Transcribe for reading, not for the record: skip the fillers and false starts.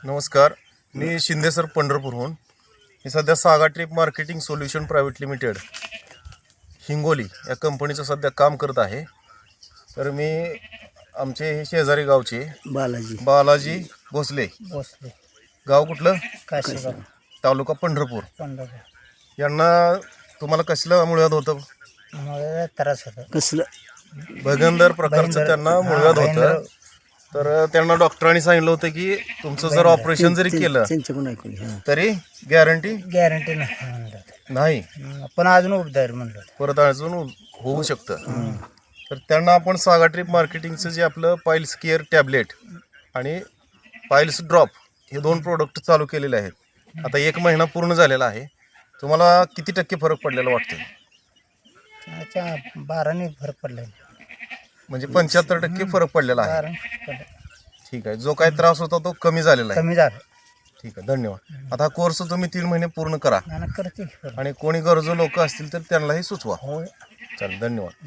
नमस्कार, मी शिंदे सर पंढरपूरहून. मी सध्या सागा trip marketing solution private limited Hingoli या कंपनीचं सध्या काम करत आहे. तर मी आमचे हे शेजारी गावचे बालाजी भोसले, गाव कुठलं? काशीगाव, तालुका पंढरपूर. पंढरपूर. यांना तुम्हाला कसलं मुळव्याध होतं? मला त्रास होता. कसलं? भगंदर प्रकारचं त्यांना मुळव्याध होतं. तर त्यांना डॉक्टरांनी सांगितलं होतं की तुमचं जर ऑपरेशन जरी केलं तरी गॅरंटी नाही, पण अजून उपदार म्हणलं परत अजून होऊ शकतं. तर त्यांना आपण सागा ट्रिप मार्केटिंगचं जे आपलं पाईल्स केअर टॅबलेट आणि पाईल्स ड्रॉप हे 2 प्रोडक्ट चालू केलेले आहेत. आता 1 महिना पूर्ण झालेला आहे. तुम्हाला किती टक्के फरक पडलेला वाटतं? 12ने फरक पडला. म्हणजे 75% फरक पडलेला आहे. ठीक आहे. जो काही त्रास होता तो कमी झालेला आहे. कमी झालं. ठीक आहे, धन्यवाद. आता हा कोर्स तुम्ही 3 महिने पूर्ण करा करते आणि कोणी गरजू लोक असतील तर त्यांनाही सुचवा. होय. चालेल, धन्यवाद.